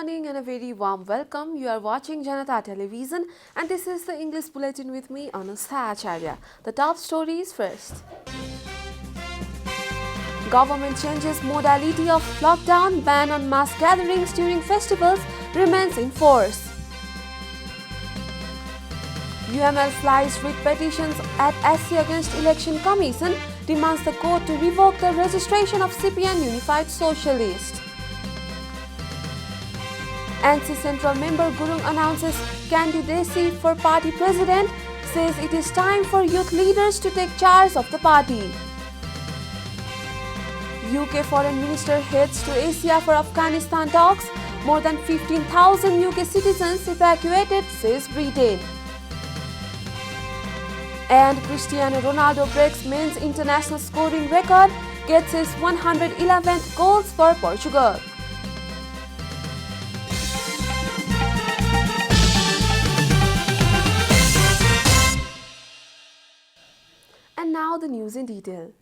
morning and a very warm welcome. You are watching JanataTelevision and this is the English Bulletin with me, Anusha Acharya. The top stories first. Government changes modality of lockdown, ban on mass gatherings during festivals remains in force. UML flies writ petitions at SC against Election Commission, demands the court to revoke the registration of CPN Unified Socialist. NC Central member Gurung announces candidacy for party president, says it is time for youth leaders to take charge of the party. UK Foreign Minister heads to Asia for Afghanistan talks. More than 15,000 UK citizens evacuated, says Britain. And Cristiano Ronaldo breaks men's international scoring record, gets his 111th goals for Portugal. And now the news in detail.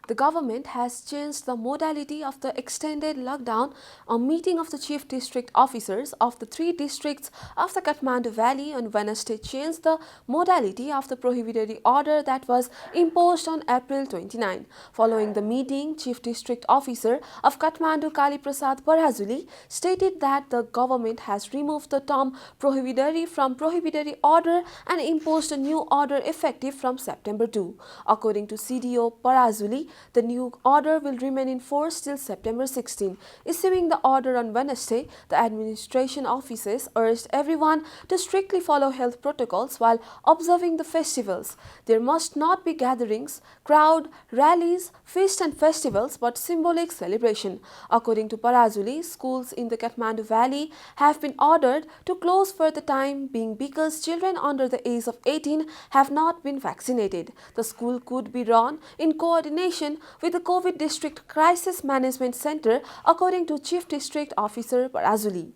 The government has changed the modality of the extended lockdown. A meeting of the chief district officers of the 3 districts of the Kathmandu Valley on Wednesday changed the modality of the prohibitory order that was imposed on April 29. Following the meeting, Chief District Officer of Kathmandu Kali Prasad Parajuli stated that the government has removed the term prohibitory from prohibitory order and imposed a new order effective from September 2. According to CDO Parajuli, the new order will remain in force till September 16. Issuing the order on Wednesday, the administration offices urged everyone to strictly follow health protocols while observing the festivals. There must not be gatherings, crowd, rallies, feasts and festivals, but symbolic celebration. According to Parajuli, schools in the Kathmandu Valley have been ordered to close for the time being because children under the age of 18 have not been vaccinated. The school could be run in coordination with the COVID District Crisis Management Center, according to Chief District Officer Parajuli.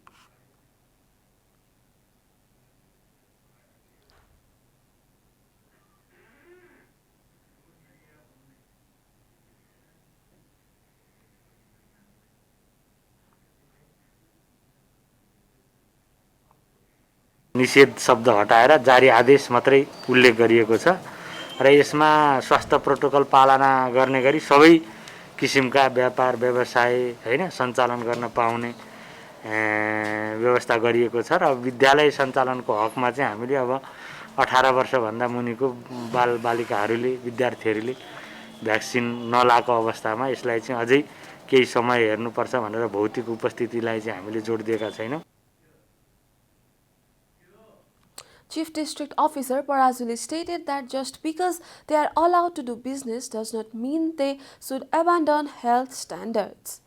निषेध शब्द हटाएर जारी आदेश मात्रै उल्लेख गरिएको छ र यसमा स्वास्थ्य प्रोटोकल पालना गर्ने गरी सबै किसिमका व्यापार व्यवसाय हैन सञ्चालन गर्न पाउने व्यवस्था गरिएको छ र विद्यालय सञ्चालनको हकमा चाहिँ हामीले अब 18 वर्ष भन्दा मुनिको बालबालिकाहरूले विद्यार्थीहरूले भ्याक्सिन नलाएको अवस्थामा यसलाई चाहिँ अझै केही समय हेर्नुपर्छ भनेर भौतिक उपस्थितिलाई चाहिँ हामीले जोड दिएका छैनौं. Chief District Officer Parajuli stated that just because they are allowed to do business does not mean they should abandon health standards.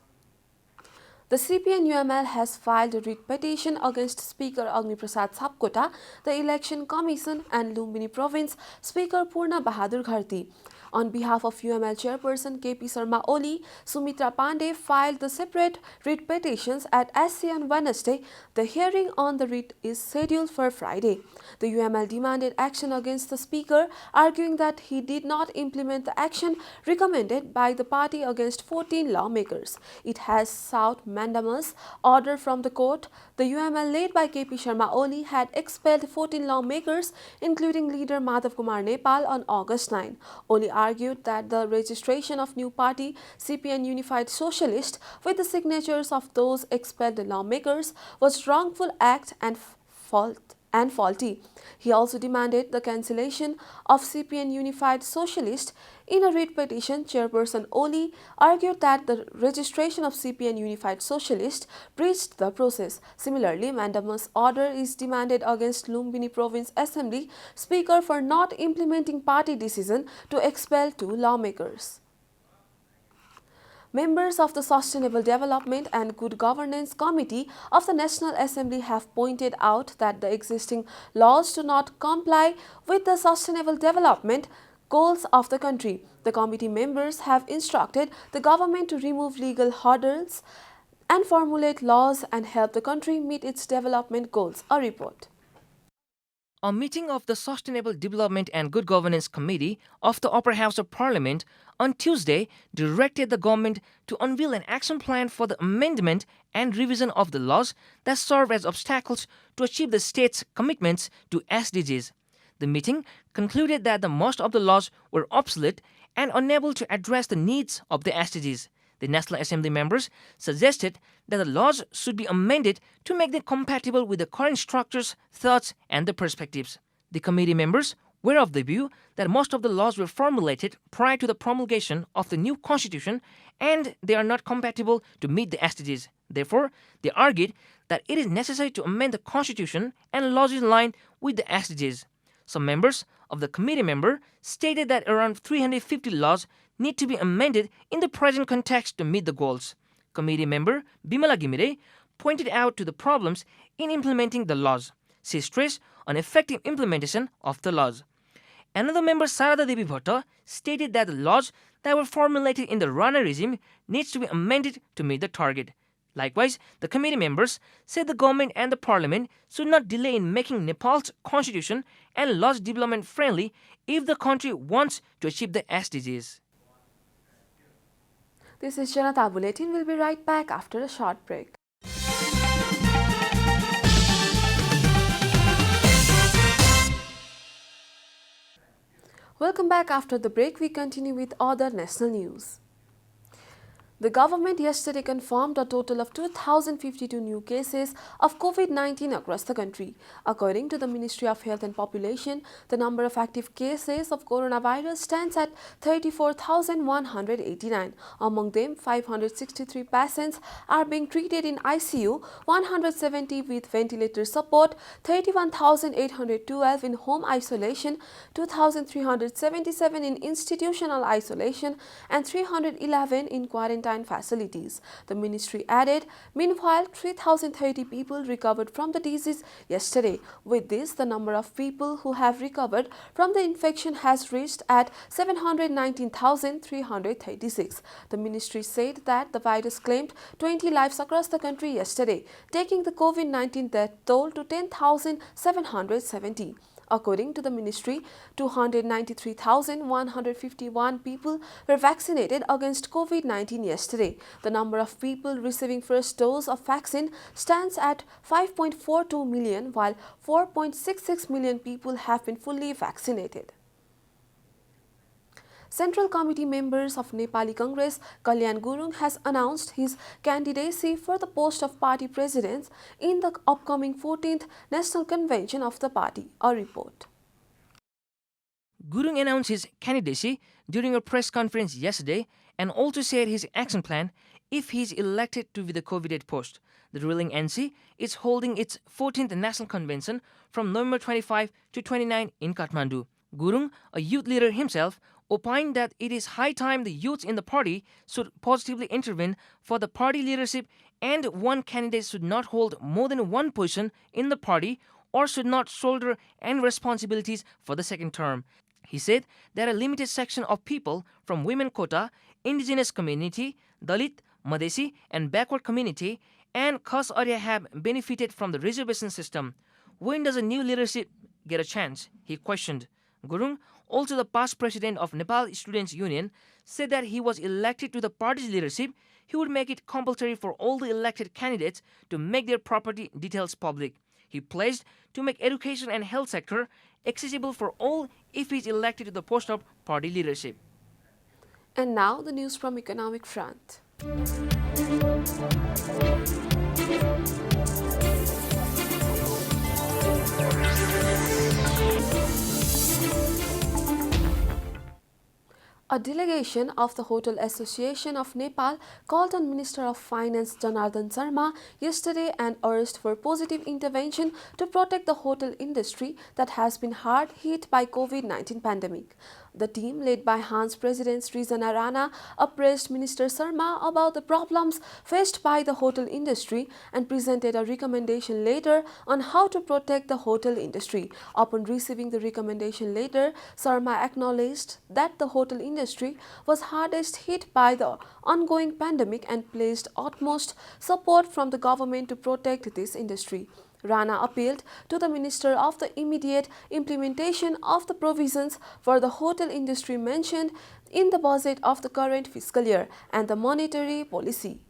The CPN-UML has filed a writ petition against Speaker Agni Prasad Sapkota, the Election Commission and Lumbini Province Speaker Purna Bahadur Gharti. On behalf of UML Chairperson KP Sharma Oli, Sumitra Pandey filed the separate writ petitions at SC on Wednesday. The hearing on the writ is scheduled for Friday. The UML demanded action against the Speaker, arguing that he did not implement the action recommended by the party against 14 lawmakers. It has sought mandamus order from the court. The UML led by KP Sharma Oli had expelled 14 lawmakers, including leader Madhav Kumar Nepal, on August 9. Oli argued that the registration of new party CPN Unified Socialist with the signatures of those expelled lawmakers was wrongful act and faulty. He also demanded the cancellation of CPN Unified Socialist. In a writ petition, Chairperson Oli argued that the registration of CPN Unified Socialist breached the process. Similarly, mandamus order is demanded against Lumbini Province Assembly Speaker for not implementing party decision to expel 2 lawmakers. Members of the Sustainable Development and Good Governance Committee of the National Assembly have pointed out that the existing laws do not comply with the sustainable development goals of the country. The committee members have instructed the government to remove legal hurdles and formulate laws and help the country meet its development goals. A report. A meeting of the Sustainable Development and Good Governance Committee of the Upper House of Parliament on Tuesday directed the government to unveil an action plan for the amendment and revision of the laws that serve as obstacles to achieve the state's commitments to SDGs. The meeting concluded that the most of the laws were obsolete and unable to address the needs of the SDGs. The National Assembly members suggested that the laws should be amended to make them compatible with the current structures, thoughts, and the perspectives. The committee members were of the view that most of the laws were formulated prior to the promulgation of the new constitution and they are not compatible to meet the SDGs. Therefore, they argued that it is necessary to amend the constitution and laws in line with the SDGs. Some members of the committee member stated that around 350 laws need to be amended in the present context to meet the goals. Committee member Bimala Gimire pointed out to the problems in implementing the laws. She stressed on effective implementation of the laws. Another member, Sarada Devi Bhatta, stated that the laws that were formulated in the Rana regime needs to be amended to meet the target. Likewise, the committee members said the government and the parliament should not delay in making Nepal's constitution and laws development friendly if the country wants to achieve the SDGs. This is Janata Bulletin. We'll be right back after a short break. Welcome back after the break. We continue with other national news. The government yesterday confirmed a total of 2,052 new cases of COVID-19 across the country. According to the Ministry of Health and Population, the number of active cases of coronavirus stands at 34,189. Among them, 563 patients are being treated in ICU, 170 with ventilator support, 31,812 in home isolation, 2,377 in institutional isolation, and 311 in quarantine facilities. The ministry added, meanwhile, 3,030 people recovered from the disease yesterday. With this, the number of people who have recovered from the infection has reached at 719,336. The ministry said that the virus claimed 20 lives across the country yesterday, taking the COVID-19 death toll to 10,770. According to the ministry, 293,151 people were vaccinated against COVID-19 yesterday. The number of people receiving first dose of vaccine stands at 5.42 million, while 4.66 million people have been fully vaccinated. Central Committee members of Nepali Congress, Kalyan Gurung has announced his candidacy for the post of party president in the upcoming 14th National Convention of the party. A report. Gurung announced his candidacy during a press conference yesterday and also shared his action plan if he is elected to be the COVID post. The ruling NC is holding its 14th National Convention from November 25 to 29 in Kathmandu. Gurung, a youth leader himself, opined that it is high time the youths in the party should positively intervene for the party leadership and one candidate should not hold more than one position in the party or should not shoulder any responsibilities for the second term. He said that a limited section of people from women quota, indigenous community, Dalit, Madesi and backward community and Khas area have benefited from the reservation system. When does a new leadership get a chance? He questioned. Gurung, also the past president of Nepal Students' Union, said that he was elected to the party's leadership, he would make it compulsory for all the elected candidates to make their property details public. He pledged to make education and health sector accessible for all if he is elected to the post of party leadership. And now the news from economic front. A delegation of the Hotel Association of Nepal called on Minister of Finance Janardhan Sharma yesterday and urged for positive intervention to protect the hotel industry that has been hard hit by COVID-19 pandemic. The team, led by Hans President Srijana Rana, appraised Minister Sharma about the problems faced by the hotel industry and presented a recommendation letter on how to protect the hotel industry. Upon receiving the recommendation letter, Sharma acknowledged that the hotel industry was hardest hit by the ongoing pandemic and placed utmost support from the government to protect this industry. Rana appealed to the minister of the immediate implementation of the provisions for the hotel industry mentioned in the budget of the current fiscal year and the monetary policy.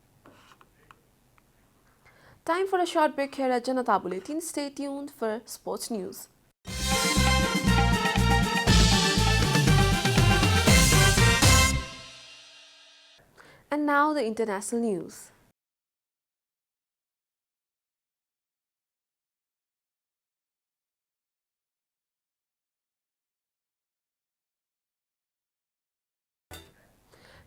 Time for a short break here at Janata Bulletin. Stay tuned for sports news. And now the international news.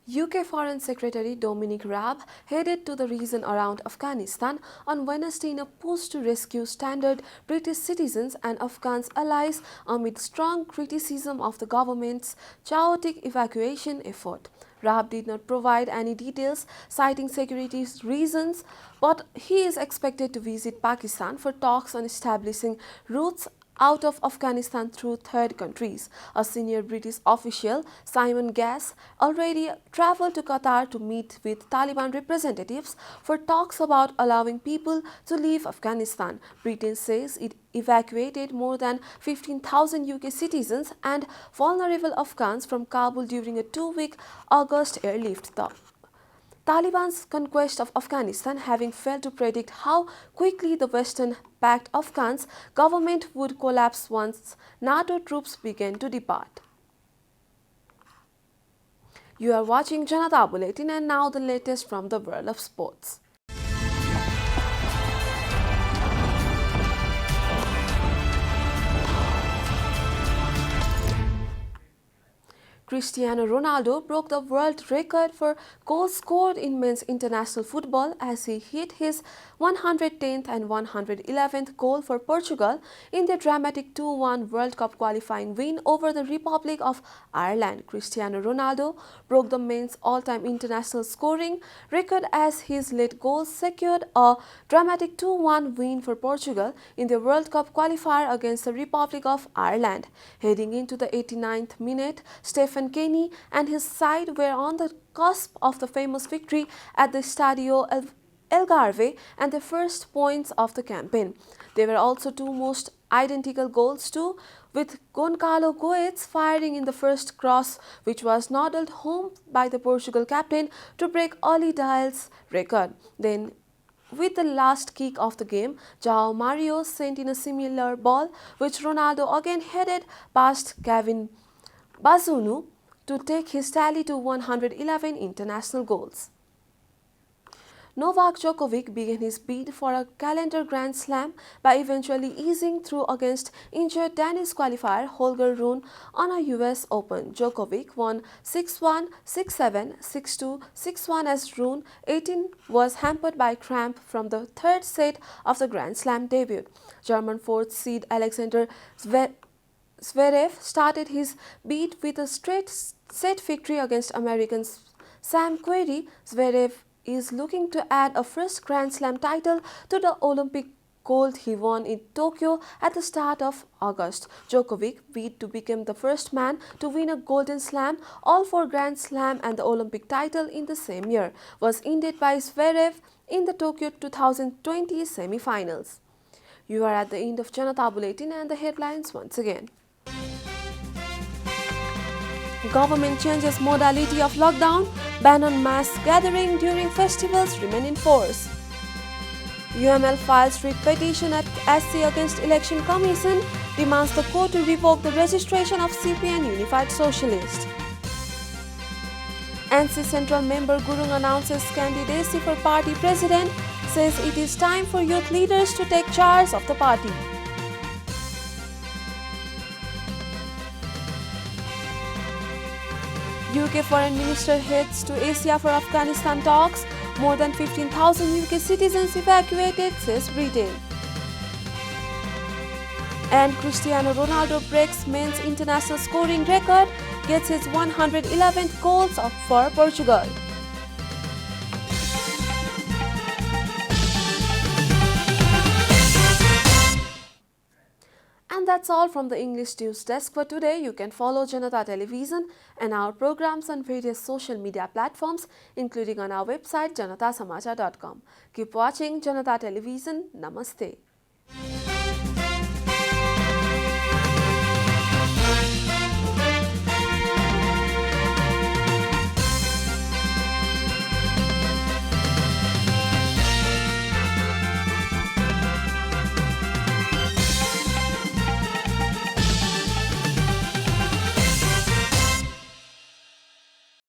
UK Foreign Secretary Dominic Raab headed to the region around Afghanistan on Wednesday in a push to rescue stranded British citizens and Afghan allies amid strong criticism of the government's chaotic evacuation effort. Raab did not provide any details, citing security reasons, but he is expected to visit Pakistan for talks on establishing routes out of Afghanistan through third countries. A senior British official, Simon Gass, already travelled to Qatar to meet with Taliban representatives for talks about allowing people to leave Afghanistan. Britain says it evacuated more than 15,000 UK citizens and vulnerable Afghans from Kabul during a 2-week August airlift. The Taliban's conquest of Afghanistan having failed to predict how quickly the Western-backed Afghan government would collapse once NATO troops began to depart. You are watching Janata Bulletin, and now the latest from the world of sports. Cristiano Ronaldo broke the world record for goals scored in men's international football as he hit his 110th and 111th goal for Portugal in their dramatic 2-1 World Cup qualifying win over the Republic of Ireland. Cristiano Ronaldo broke the men's all-time international scoring record as his late goals secured a dramatic 2-1 win for Portugal in the World Cup qualifier against the Republic of Ireland. Heading into the 89th minute, Stephen Kenny and his side were on the cusp of the famous victory at the Stadio Algarve and the first points of the campaign. They were also two most identical goals too, with Goncalo Goetz firing in the first cross, which was noddled home by the Portugal captain to break Oli Dial's record. Then, with the last kick of the game, João Mario sent in a similar ball, which Ronaldo again headed past Gavin Bazunu to take his tally to 111 international goals. Novak Djokovic began his bid for a calendar Grand Slam by eventually easing through against injured Danish qualifier Holger Rune on a US Open. Djokovic won 6-1, 6-7, 6-2, 6-1 as Rune, 18, was hampered by cramp from the third set of the Grand Slam debut. German fourth seed Alexander Zverev started his bid with a straight set victory against American Sam Querrey. Zverev is looking to add a first Grand Slam title to the Olympic gold he won in Tokyo at the start of August. Djokovic bid to become the first man to win a Golden Slam, all four Grand Slam and the Olympic title in the same year, was ended by Zverev in the Tokyo 2020 semi-finals. You are at the end of Janata Bulletin, and the headlines once again. Government changes modality of lockdown, ban on mass gathering during festivals remain in force. UML files writ petition at SC against Election Commission, demands the court to revoke the registration of CPN Unified Socialist. NC Central member Gurung announces candidacy for party president, says it is time for youth leaders to take charge of the party. UK Foreign Minister heads to Asia for Afghanistan talks. More than 15,000 UK citizens evacuated, says Britain. And Cristiano Ronaldo breaks men's international scoring record, gets his 111th goals for Portugal. And that's all from the English News Desk for today. You can follow Janata Television and our programs on various social media platforms, including on our website janatasamachar.com. Keep watching Janata Television. Namaste.